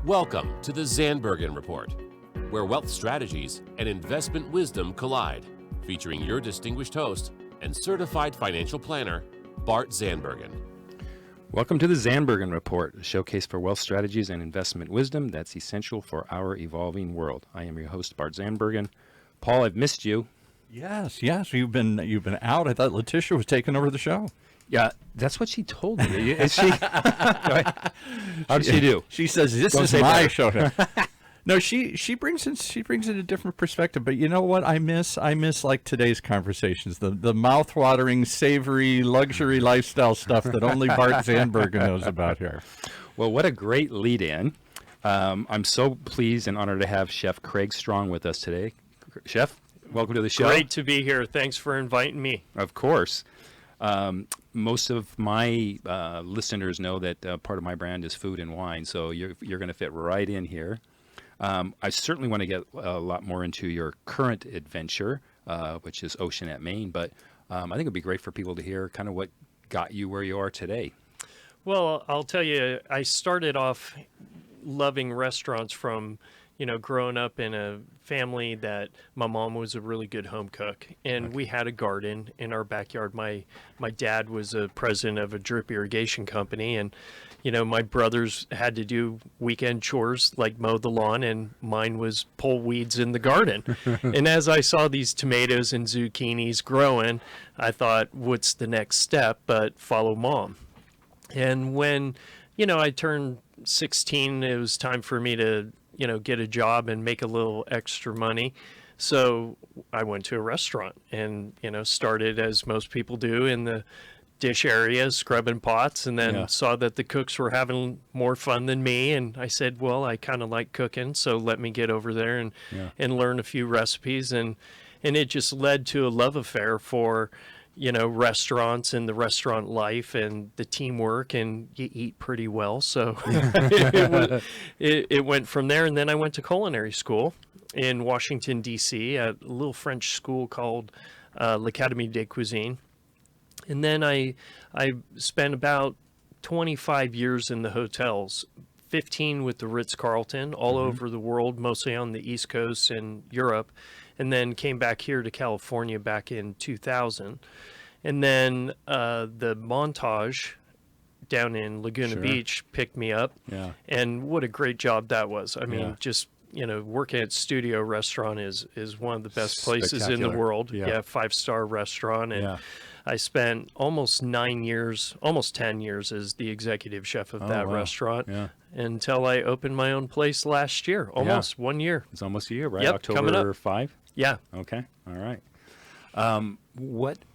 Welcome to the Zandbergen Report, where wealth strategies and investment wisdom collide, featuring your distinguished host and certified financial planner, Bart Zandbergen. Welcome to the Zandbergen Report, a showcase for wealth strategies and investment wisdom that's essential for our evolving world. I am your host, Bart Zandbergen. Paul, I've missed you. Yes. You've been out. I thought Letitia was taking over the show. Yeah, that's what she told me. Is she? How did she do? She says this is my show. No, she brings in a different perspective. But you know what I miss? I miss like today's conversations, the mouth-watering, savory, luxury lifestyle stuff that only Bart Zandbergen knows about here. Well, what a great lead-in. I'm so pleased and honored to have Chef Craig Strong with us today. Chef, welcome to the show. Great to be here. Thanks for inviting me. Of course. Most of my listeners know that part of my brand is food and wine, so you're going to fit right in here. I certainly want to get a lot more into your current adventure, which is Oceanette, Maine, but I think it'd be great for people to hear kind of what got you where you are today. Well, I'll tell you, I started off loving restaurants from, growing up in a family that my mom was a really good home cook, and we had a garden in our backyard. My dad was a president of a drip irrigation company, and my brothers had to do weekend chores like mow the lawn, and mine was pull weeds in the garden. And as I saw these tomatoes and zucchinis growing, I thought, what's the next step but follow mom? And when I turned 16, it was time for me to get a job and make a little extra money. So I went to a restaurant and, started as most people do in the dish area, scrubbing pots, and then saw that the cooks were having more fun than me. And I said, well, I kind of like cooking, so let me get over there and learn a few recipes. And it just led to a love affair for restaurants and the restaurant life and the teamwork, and you eat pretty well. So it went from there. And then I went to culinary school in Washington, D.C., at a little French school called l'Académie des Cuisines. And then I spent about 25 years in the hotels, 15 with the Ritz-Carlton all over the world, mostly on the East Coast and Europe, and then came back here to California back in 2000. And then the Montage down in Laguna Beach picked me up. Yeah. And what a great job that was. I mean, just, working at Studio Restaurant is one of the best places in the world. Yeah, 5-star restaurant. And I spent almost 9 years, almost 10 years as the executive chef of that restaurant until I opened my own place last year, almost 1 year. It's almost a year, right? Yep, October 5? Yeah. Okay. All right.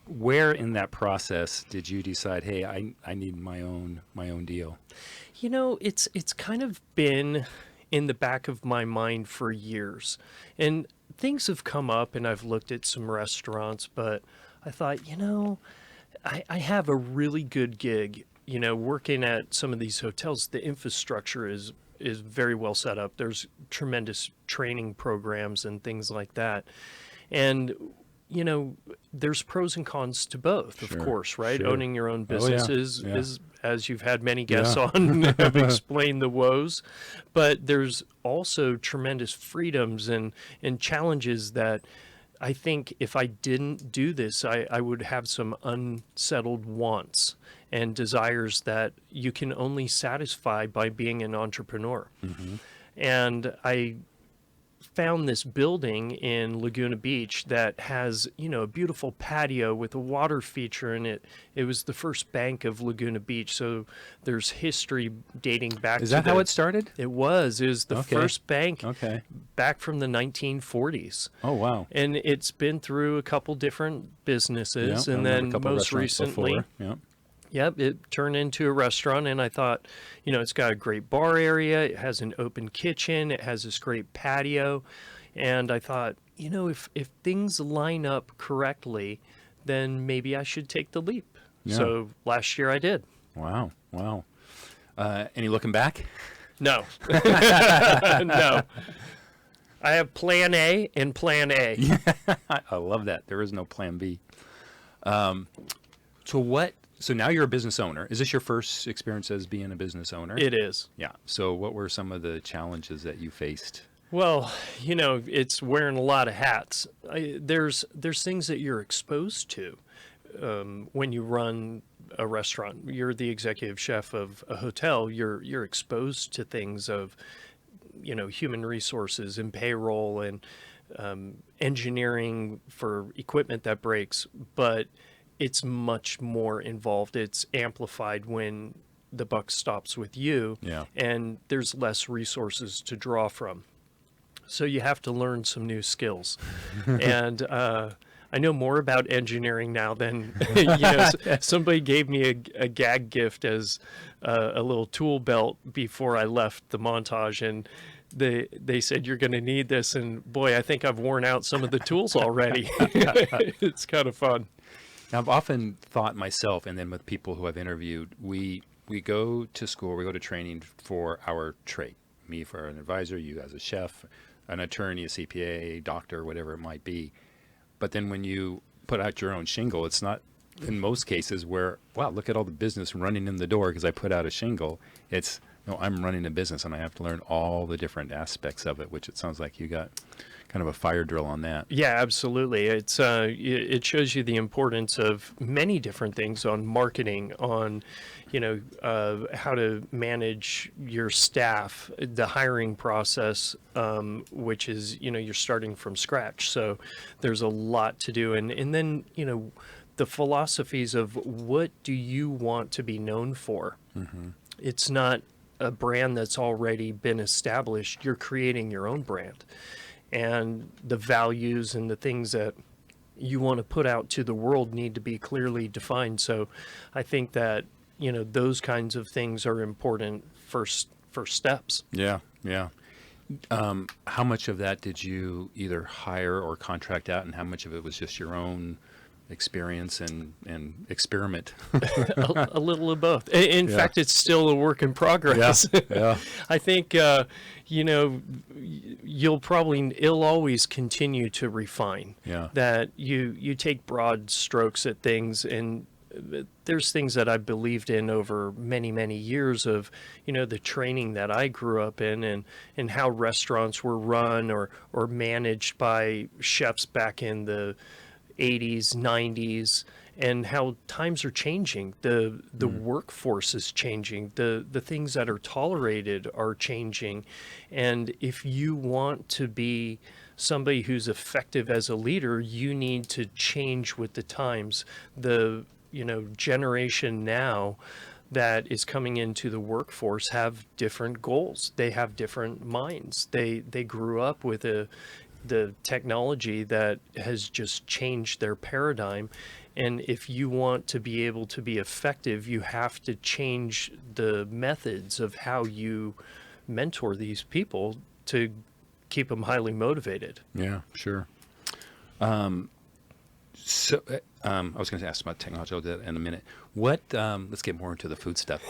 Where in that process did you decide, hey, I need my own deal? It's kind of been in the back of my mind for years, and things have come up, and I've looked at some restaurants, but I thought, I have a really good gig, working at some of these hotels. The infrastructure is very well set up. There's tremendous training programs and things like that. And there's pros and cons to both, of course, right? Sure. Owning your own business is, as you've had many guests on, have explained the woes. But there's also tremendous freedoms and challenges that I think if I didn't do this, I would have some unsettled wants and desires that you can only satisfy by being an entrepreneur. Mm-hmm. And I found this building in Laguna Beach that has, a beautiful patio with a water feature in it. It was the first bank of Laguna Beach, so there's history dating back to Is that how it started? It was the first bank back from the 1940s. Oh, wow. And it's been through a couple different businesses, and then most recently... Yep, it turned into a restaurant, and I thought, it's got a great bar area, it has an open kitchen, it has this great patio, and I thought, if things line up correctly, then maybe I should take the leap. Yeah. So last year I did. Wow. Any looking back? No. No. I have plan A and plan A. I love that. There is no plan B. So what So now you're a business owner. Is this your first experience as being a business owner? It is. Yeah. So what were some of the challenges that you faced? Well, it's wearing a lot of hats. There's things that you're exposed to when you run a restaurant. You're the executive chef of a hotel. You're exposed to things of, human resources and payroll and engineering for equipment that breaks. But it's much more involved. It's amplified when the buck stops with you, and there's less resources to draw from. So you have to learn some new skills. And I know more about engineering now than, somebody gave me a gag gift as a little tool belt before I left the montage. And they said, you're going to need this. And boy, I think I've worn out some of the tools already. It's kind of fun. Now, I've often thought myself, and then with people who I've interviewed, we go to school, we go to training for our trade. Me for an advisor, you as a chef, an attorney, a CPA, doctor, whatever it might be. But then when you put out your own shingle, it's not in most cases where, wow, look at all the business running in the door because I put out a shingle. It's, no, I'm running a business and I have to learn all the different aspects of it, which it sounds like you got kind of a fire drill on that. Yeah, absolutely. It's it shows you the importance of many different things on marketing, on how to manage your staff, the hiring process, which is you're starting from scratch. So there's a lot to do, and then the philosophies of what do you want to be known for. Mm-hmm. It's not a brand that's already been established. You're creating your own brand. And the values and the things that you want to put out to the world need to be clearly defined. So I think that, those kinds of things are important first steps. Yeah, yeah. How much of that did you either hire or contract out, and how much of it was just your own experience and experiment? a little of both. In fact, it's still a work in progress. Yeah. I think, it'll always continue to refine. Yeah. That you take broad strokes at things, and there's things that I believed in over many, many years of, the training that I grew up in and how restaurants were run or managed by chefs back in the 80s, 90s, and how times are changing. The workforce is changing. The things that are tolerated are changing. And if you want to be somebody who's effective as a leader, you need to change with the times. The generation now that is coming into the workforce have different goals. They have different minds. They grew up with the technology that has just changed their paradigm. And if you want to be able to be effective, you have to change the methods of how you mentor these people to keep them highly motivated. Yeah, sure. So I was going to ask about technology. I'll do that in a minute. Let's get more into the food stuff.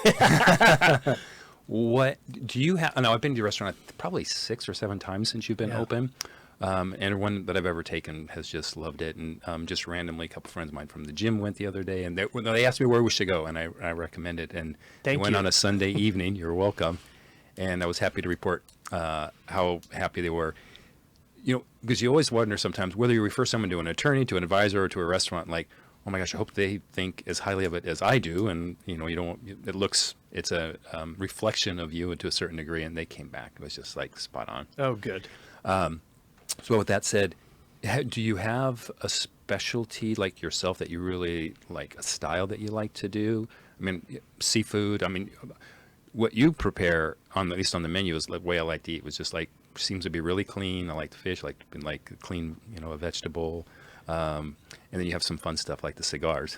What do you have? No, I've been to your restaurant probably 6 or 7 times since you've been open. And everyone that I've ever taken has just loved it. And just randomly, a couple friends of mine from the gym went the other day, and they asked me where we should go, and I recommended it. And they went on a Sunday evening. You're welcome. And I was happy to report how happy they were. Because you always wonder sometimes whether you refer someone to an attorney, to an advisor, or to a restaurant, like, oh my gosh, I hope they think as highly of it as I do. And, it's a reflection of you to a certain degree. And they came back. It was just like spot on. Oh, good. So with that said, do you have a specialty like yourself that you really like, a style that you like to do? I mean, seafood, what you prepare at least on the menu is the way I like to eat, was just like, seems to be really clean. I like the fish, like clean, a vegetable. And then you have some fun stuff like the cigars.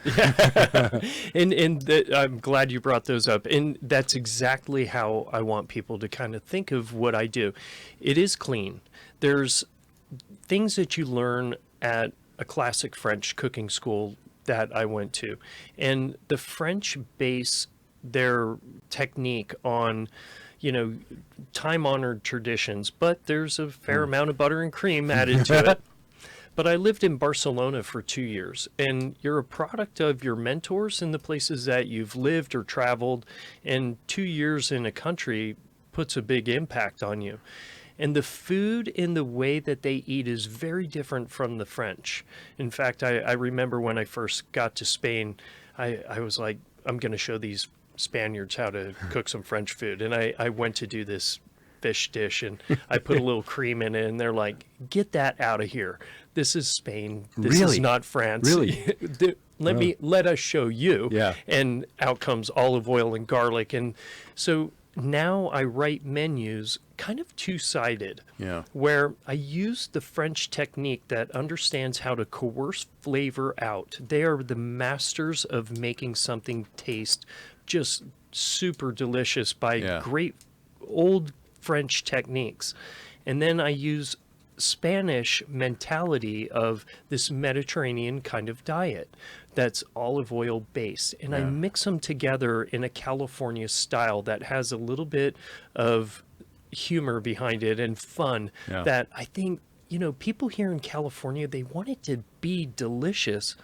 I'm glad you brought those up. And that's exactly how I want people to kind of think of what I do. It is clean. There's things that you learn at a classic French cooking school that I went to. And the French base their technique on, time-honored traditions, but there's a fair amount of butter and cream added to it. But I lived in Barcelona for 2 years, and you're a product of your mentors and the places that you've lived or traveled, and 2 years in a country puts a big impact on you. And the food in the way that they eat is very different from the French. In fact, I remember when I first got to Spain, I was like, I'm going to show these Spaniards how to cook some French food. And I went to do this fish dish, and I put a little cream in it, and they're like, get that out of here. This is Spain. This is not France. Really? Let us show you. Yeah. And out comes olive oil and garlic. And so now I write menus kind of two-sided, where I use the French technique that understands how to coerce flavor out. They are the masters of making something taste just super delicious by great old French techniques. And then I use Spanish mentality of this Mediterranean kind of diet that's olive oil based, and I mix them together in a California style that has a little bit of humor behind it and fun that I think, people here in California, they want it to be delicious,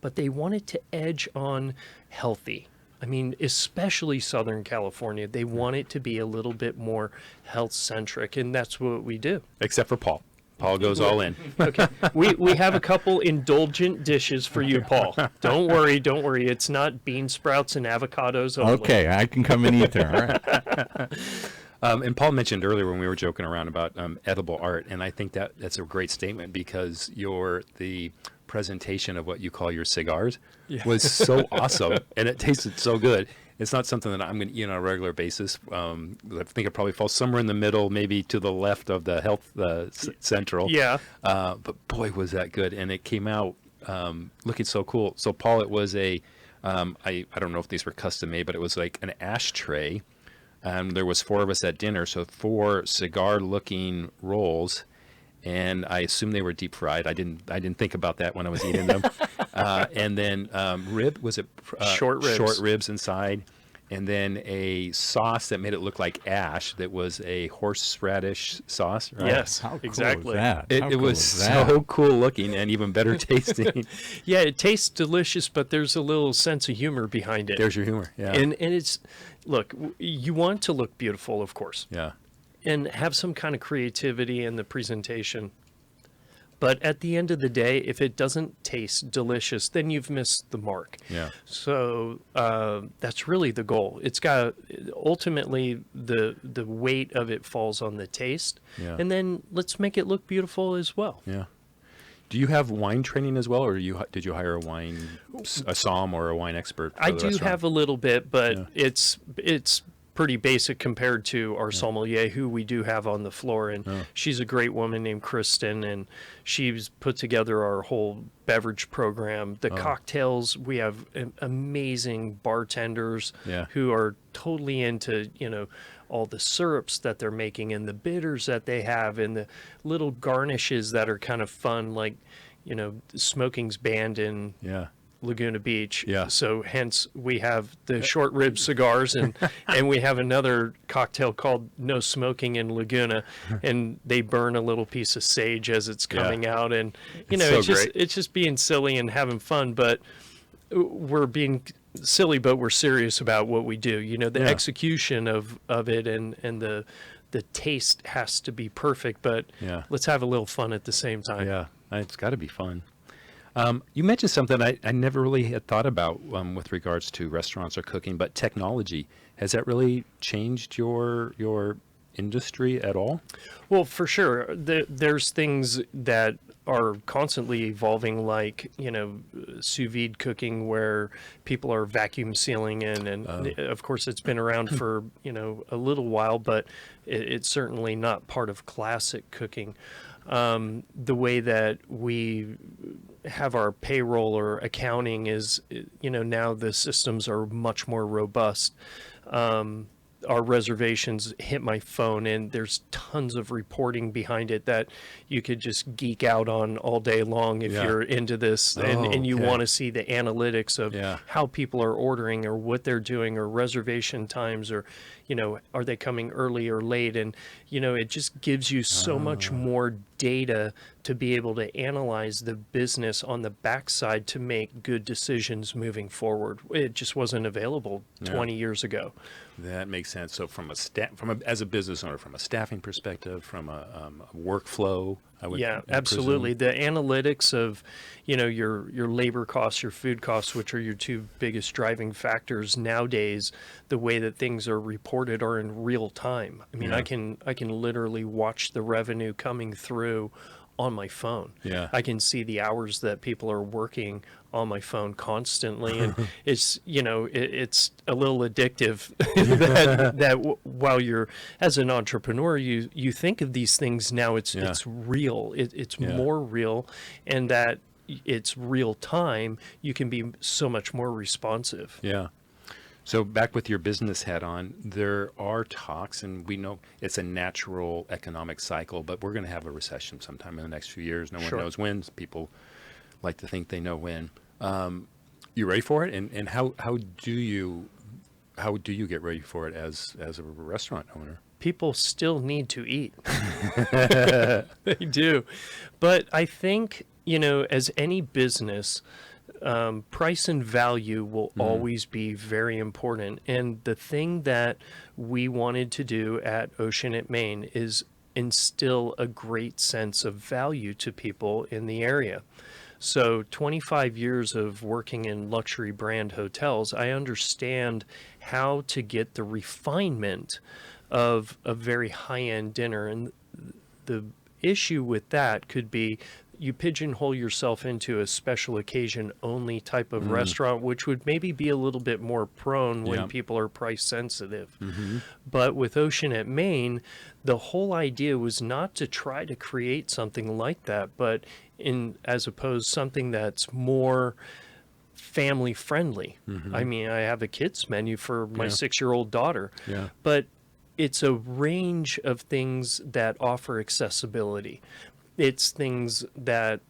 but they want it to edge on healthy. I mean, especially Southern California, they want it to be a little bit more health centric, and that's what we do. Except for Paul. Paul goes all in. Okay. We have a couple indulgent dishes for you, Paul. Don't worry. It's not bean sprouts and avocados only. Okay, I can come and eat there. All right. And Paul mentioned earlier when we were joking around about edible art, and I think that's a great statement because the presentation of what you call your cigars was so awesome, and it tasted so good. It's not something that I'm going to eat on a regular basis. I think it probably falls somewhere in the middle, maybe to the left of the health central. Yeah. But boy, was that good. And it came out looking so cool. So, Paul, it was I don't know if these were custom made, but it was like an ashtray. There was 4 of us at dinner, so 4 cigar-looking rolls. And I assume they were deep fried. I didn't think about that when I was eating them. And then short ribs inside, and then a sauce that made it look like ash. That was a horseradish sauce. Right? Yes, How cool exactly. Was that? It was so cool looking and even better tasting. Yeah, it tastes delicious, but there's a little sense of humor behind it. There's your humor. Yeah. And it's, look, you want to look beautiful, of course. Yeah. And have some kind of creativity in the presentation. But at the end of the day, if it doesn't taste delicious, then you've missed the mark. Yeah. So that's really the goal. It's got, ultimately, the weight of it falls on the taste. Yeah. And then let's make it look beautiful as well. Yeah. Do you have wine training as well, or did you hire a somm or a wine expert for I the do restaurant? have a little bit, but it's pretty basic compared to our sommelier, who we do have on the floor. And she's a great woman named Kristen, and she's put together our whole beverage program. The cocktails, we have amazing bartenders who are totally into, all the syrups that they're making and the bitters that they have and the little garnishes that are kind of fun, like, smoking's banned in Laguna Beach. Yeah. So hence we have the short rib cigars, and we have another cocktail called No Smoking in Laguna, and they burn a little piece of sage as it's coming out, and it's just being silly and having fun, but we're being silly, but we're serious about what we do. The execution of it and the taste has to be perfect, but let's have a little fun at the same time. Yeah, it's got to be fun. You mentioned something I never really had thought about with regards to restaurants or cooking, but technology. Has that really changed your industry at all? Well, for sure. There's things that are constantly evolving, like, sous vide cooking, where people are vacuum sealing in. And of course, it's been around for, a little while, but it's certainly not part of classic cooking. The way that we have our payroll or accounting is, now the systems are much more robust. Our reservations hit my phone, and there's tons of reporting behind it that you could just geek out on all day long if you're into this, and you want to see the analytics of how people are ordering or what they're doing or reservation times or, are they coming early or late? And, it just gives you so much more data to be able to analyze the business on the backside to make good decisions moving forward. It just wasn't available 20 years ago. That makes sense. So as a business owner, from a staffing perspective, from a workflow, I would absolutely. The analytics of, your labor costs, your food costs, which are your two biggest driving factors nowadays, the way that things are reported are in real time. I mean, I can literally watch the revenue coming through on my phone. Yeah. I can see the hours that people are working on my phone constantly, and it's it's a little addictive that while you're as an entrepreneur, you think of these things now. It's real. It's more real, and that it's real time. You can be so much more responsive. Yeah. So back with your business hat on, there are talks, and we know it's a natural economic cycle, but we're going to have a recession sometime in the next few years. No one knows when. People like to think they know when. You ready for it? And how do you get ready for it as a restaurant owner? People still need to eat. They do. But I think, as any business, price and value will always be very important. And the thing that we wanted to do at Ocean at Main is instill a great sense of value to people in the area. So 25 years of working in luxury brand hotels, I understand how to get the refinement of a very high-end dinner. And the issue with that could be you pigeonhole yourself into a special occasion only type of restaurant, which would maybe be a little bit more prone when people are price sensitive. But with Ocean at Main, the whole idea was not to try to create something like that, but as opposed something that's more family friendly. I mean, I have a kids menu for my 6-year-old daughter, but it's a range of things that offer accessibility. It's things that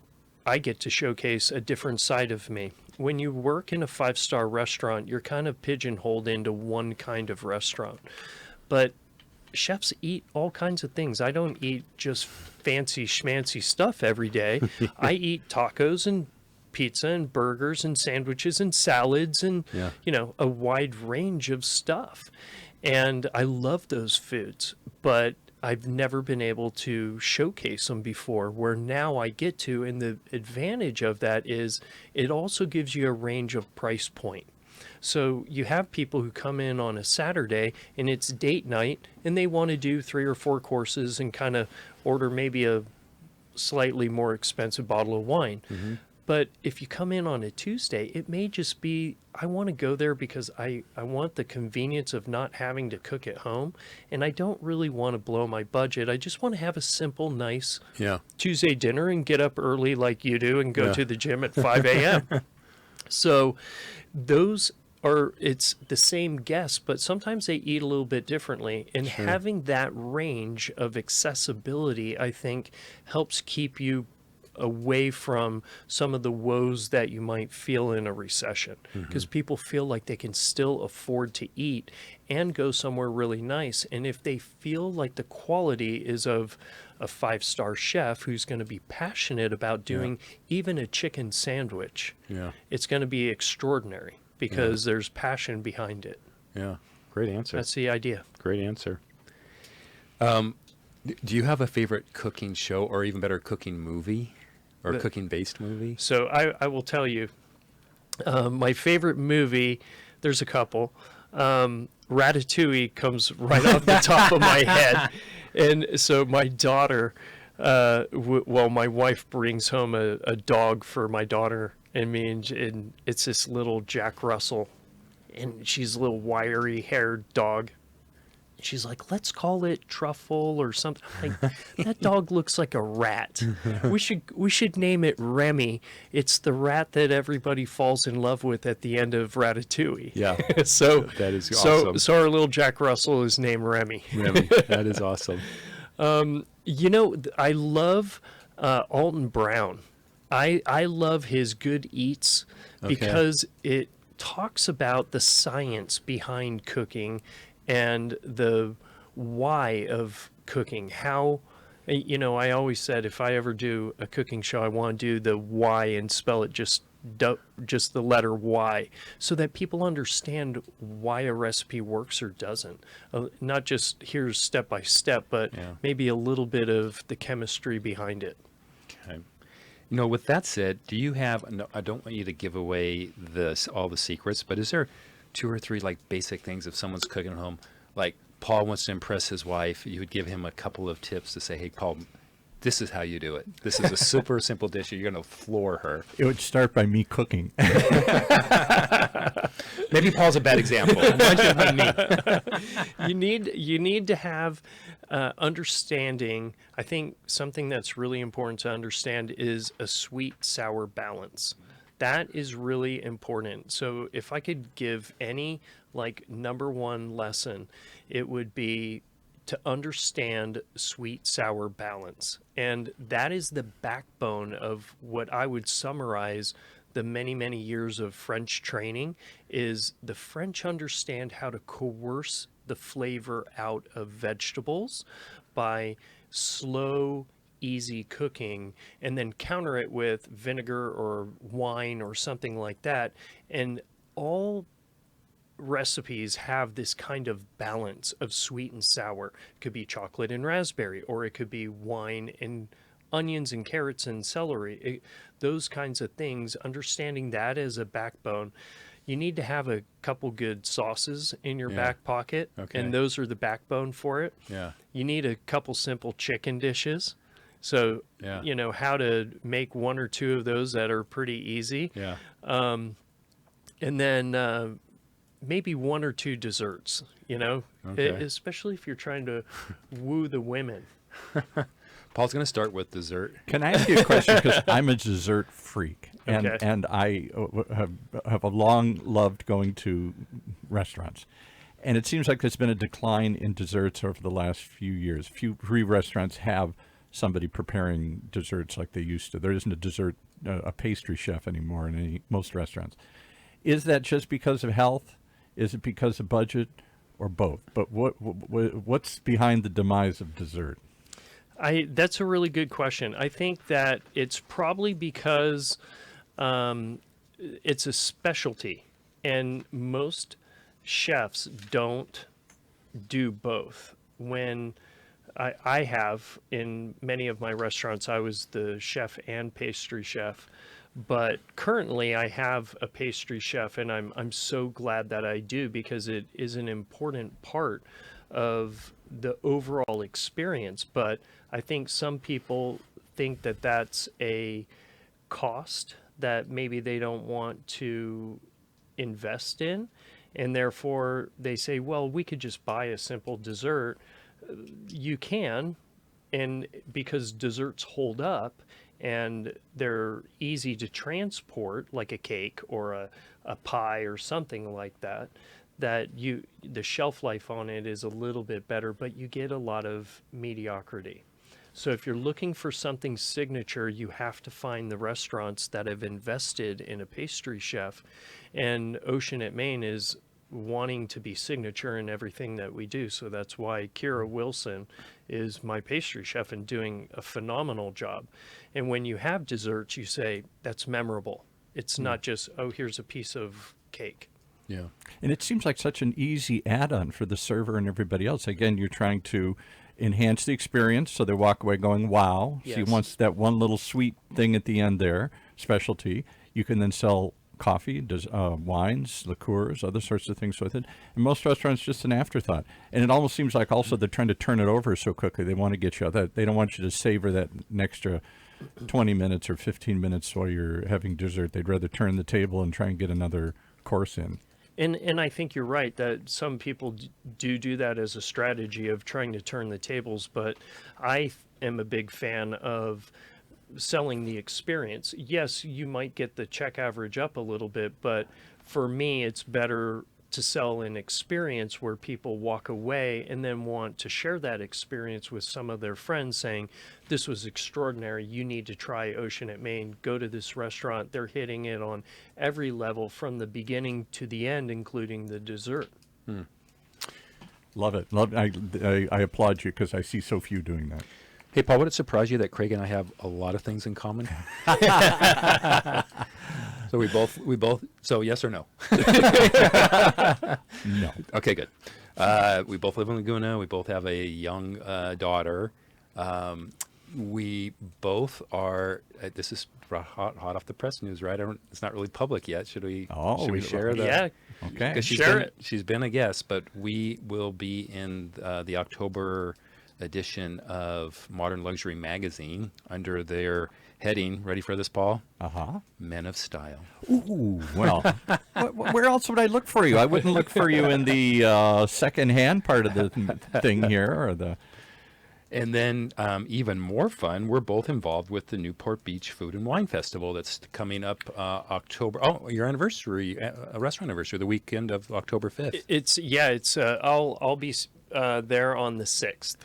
I get to showcase a different side of me. When you work in a 5-star restaurant, you're kind of pigeonholed into one kind of restaurant. But chefs eat all kinds of things. I don't eat just fancy schmancy stuff every day. I eat tacos and pizza and burgers and sandwiches and salads and, a wide range of stuff. And I love those foods, but I've never been able to showcase them before, where now I get to, and the advantage of that is it also gives you a range of price point. So you have people who come in on a Saturday and it's date night and they want to do 3 or 4 courses and kind of order maybe a slightly more expensive bottle of wine. But if you come in on a Tuesday, it may just be, I want to go there because I want the convenience of not having to cook at home. And I don't really want to blow my budget. I just want to have a simple, nice Tuesday dinner and get up early like you do and go to the gym at 5 a.m. So it's the same guests, but sometimes they eat a little bit differently. And having that range of accessibility, I think, helps keep you away from some of the woes that you might feel in a recession, because people feel like they can still afford to eat and go somewhere really nice. And if they feel like the quality is of a 5-star chef who's going to be passionate about doing even a chicken sandwich, it's going to be extraordinary because there's passion behind it. Yeah, great answer. That's the idea. Great answer. Do you have a favorite cooking show, or even better, cooking movie? Or cooking-based movie? So I will tell you, my favorite movie, there's a couple. Ratatouille comes right off the top of my head. And so my daughter, my wife brings home a dog for my daughter and me, and it's this little Jack Russell. And she's a little wiry-haired dog. She's like, let's call it Truffle or something. I'm like, that dog looks like a rat. We should name it Remy. It's the rat that everybody falls in love with at the end of Ratatouille. Yeah. So that is awesome. So our little Jack Russell is named Remy. Remy, that is awesome. I love Alton Brown. I love his Good Eats because it talks about the science behind cooking and the why of cooking. How, I always said if I ever do a cooking show, I want to do the why and spell it just the letter Y, so that people understand why a recipe works or doesn't. Not just here's step by step, but maybe a little bit of the chemistry behind it. Okay. With that said, do you have, no, I don't want you to give away all the secrets, but is there 2 or 3 like basic things if someone's cooking at home, like Paul wants to impress his wife, you would give him a couple of tips to say, hey, Paul, this is how you do it. This is a super simple dish. You're going to floor her. It would start by me cooking. Maybe Paul's a bad example. Mine should have been me. You need to have understanding. I think something that's really important to understand is a sweet-sour balance. That is really important. So if I could give any number one lesson, it would be to understand sweet-sour balance. And that is the backbone of what I would summarize the many, many years of French training. Is the French understand how to coerce the flavor out of vegetables by slow, easy cooking, and then counter it with vinegar or wine or something like that. And all recipes have this kind of balance of sweet and sour. It could be chocolate and raspberry, or it could be wine and onions and carrots and celery. Those kinds of things, understanding that as a backbone. You need to have a couple good sauces in your back pocket, and those are the backbone for it. Yeah. You need a couple simple chicken dishes. So, how to make 1 or 2 of those that are pretty easy. Yeah. And then maybe 1 or 2 desserts, especially if you're trying to woo the women. Paul's going to start with dessert. Can I ask you a question? Because I'm a dessert freak, and Okay. and I have a long loved going to restaurants, and it seems like there's been a decline in desserts over the last few years. Few restaurants have somebody preparing desserts like they used to. There isn't a pastry chef anymore in most restaurants. Is that just because of health? Is it because of budget, or both? But what's behind the demise of dessert? That's a really good question. I think that it's probably because it's a specialty, and most chefs don't do both. When I have in many of my restaurants, I was the chef and pastry chef, but currently I have a pastry chef, and I'm so glad that I do, because it is an important part of the overall experience. But I think some people think that that's a cost that maybe they don't want to invest in, and therefore they say, well, we could just buy a simple dessert. You can, and because desserts hold up and they're easy to transport, like a cake or a pie or something like that, the shelf life on it is a little bit better, but you get a lot of mediocrity. So if you're looking for something signature, you have to find the restaurants that have invested in a pastry chef. And Ocean at Maine is wanting to be signature in everything that we do. So that's why Kira Wilson is my pastry chef and doing a phenomenal job. And when you have desserts, you say, that's memorable. It's not just, oh, here's a piece of cake. Yeah. And it seems like such an easy add-on for the server and everybody else. Again, you're trying to enhance the experience so they walk away going, wow. Yes. She wants that one little sweet thing at the end there, specialty. You can then sell coffee, wines, liqueurs, other sorts of things with it. And most restaurants, just an afterthought. And it almost seems like also they're trying to turn it over so quickly. They want to get you that. They don't want you to savor that extra 20 minutes or 15 minutes while you're having dessert. They'd rather turn the table and try and get another course in. And I think you're right that some people do that as a strategy of trying to turn the tables, but I am a big fan of selling the experience. Yes, you might get the check average up a little bit, but for me, it's better to sell an experience where people walk away and then want to share that experience with some of their friends, saying, this was extraordinary, you need to try Ocean at Maine, go to this restaurant, they're hitting it on every level from the beginning to the end, including the dessert. Love it. Love. I applaud you because I see so few doing that. Hey, Paul, would it surprise you that Craig and I have a lot of things in common? So we both. So yes or no? No. Okay, good. We both live in Laguna. We both have a young daughter. We both are. This is hot off the press news, right? It's not really public yet. Should we? Oh, should we share the? Yeah. Okay. 'Cause Share it. she's been a guest, but we will be in the October edition of Modern Luxury Magazine under their heading. Ready for this, Paul? Men of Style. Ooh, well, where else would I look for you? I wouldn't look for you in the second-hand part of the thing here, or the. And then even more fun, we're both involved with the Newport Beach Food and Wine Festival that's coming up October. Oh, your anniversary, a restaurant anniversary, the weekend of October 5th. I'll be there on the 6th.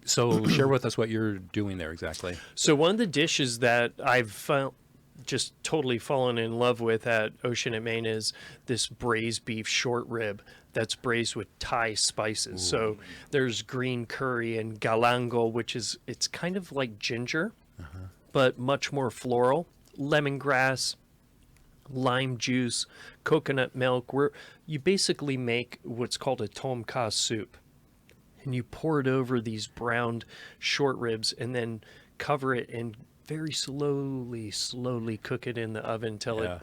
So share with us what you're doing there exactly. So one of the dishes that I've just totally fallen in love with at Ocean at Maine is this braised beef short rib that's braised with Thai spices. Ooh. So there's green curry and galangal, it's kind of like ginger, but much more floral. Lemongrass, lime juice, coconut milk, where you basically make what's called a tom kha soup. And you pour it over these browned short ribs and then cover it and very slowly cook it in the oven till it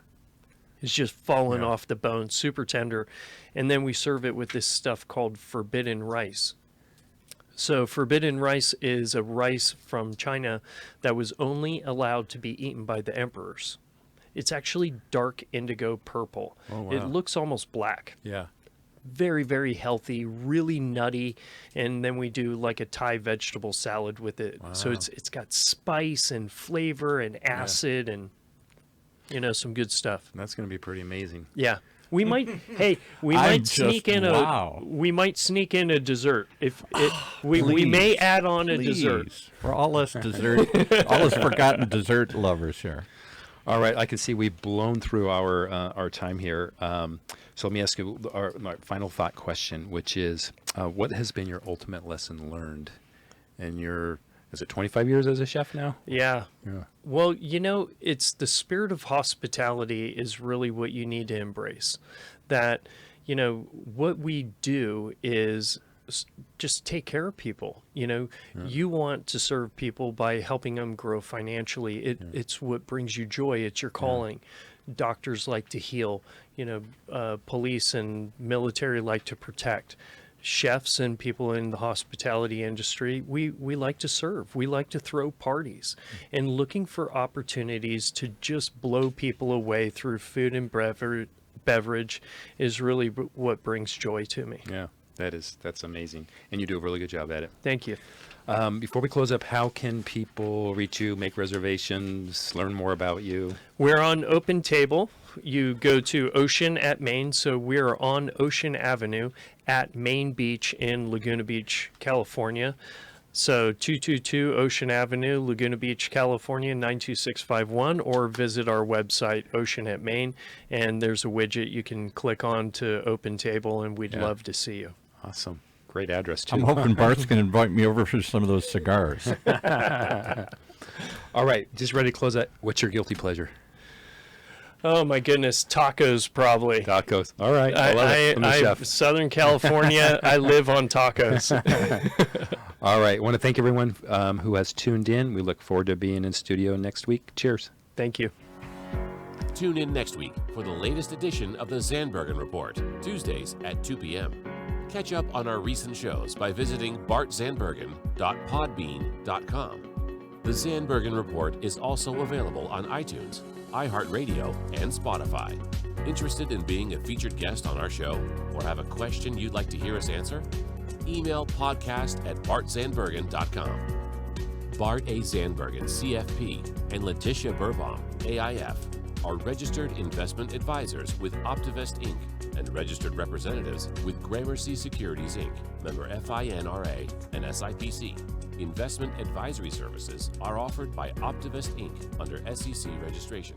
is just falling off the bone, super tender. And then we serve it with this stuff called forbidden rice. So forbidden rice is a rice from China that was only allowed to be eaten by the emperors. It's actually dark indigo purple. Oh, wow. It looks almost black. Yeah. Very, very healthy, really nutty, and then we do like a Thai vegetable salad with it. Wow. So it's got spice and flavor and acid and some good stuff. That's going to be pretty amazing. Yeah. We might might sneak in a dessert if we may add on a dessert. We're all us forgotten dessert lovers here. All right, I can see we've blown through our time here. So let me ask you my final thought question, which is, what has been your ultimate lesson learned in is it 25 years as a chef now? Yeah. Well, it's the spirit of hospitality is really what you need to embrace. That, what we do is just take care of people. You want to serve people by helping them grow financially. It's what brings you joy. It's your calling. Doctors like to heal, police and military like to protect. Chefs and people in the hospitality industry, we like to serve. We like to throw parties. And looking for opportunities to just blow people away through food and beverage is really what brings joy to me. Yeah. That's amazing. And you do a really good job at it. Thank you. Before we close up, how can people reach you, make reservations, learn more about you? We're on Open Table. You go to Ocean at Maine. So we're on Ocean Avenue at Maine Beach in Laguna Beach, California. So 222 Ocean Avenue, Laguna Beach, California, 92651, or visit our website, Ocean at Maine, and there's a widget you can click on to Open Table, and we'd love to see you. Awesome. Great address, too. I'm hoping Bart's going to invite me over for some of those cigars. All right. Just ready to close out. What's your guilty pleasure? Oh, my goodness. Tacos, probably. Tacos. All right. I'm Southern California. I live on tacos. All right. I want to thank everyone who has tuned in. We look forward to being in studio next week. Cheers. Thank you. Tune in next week for the latest edition of the Zandbergen Report, Tuesdays at 2 p.m. Catch up on our recent shows by visiting bartzandbergen.podbean.com. The Zandbergen Report is also available on iTunes, iHeartRadio, and Spotify. Interested in being a featured guest on our show or have a question you'd like to hear us answer? Email podcast@bartzandbergen.com. Bart A. Zandbergen, CFP, and Letitia Burbaum, AIF, are registered investment advisors with Optivest Inc. and registered representatives with Gramercy Securities Inc., member FINRA and SIPC. Investment advisory services are offered by Optivest Inc. under SEC registration.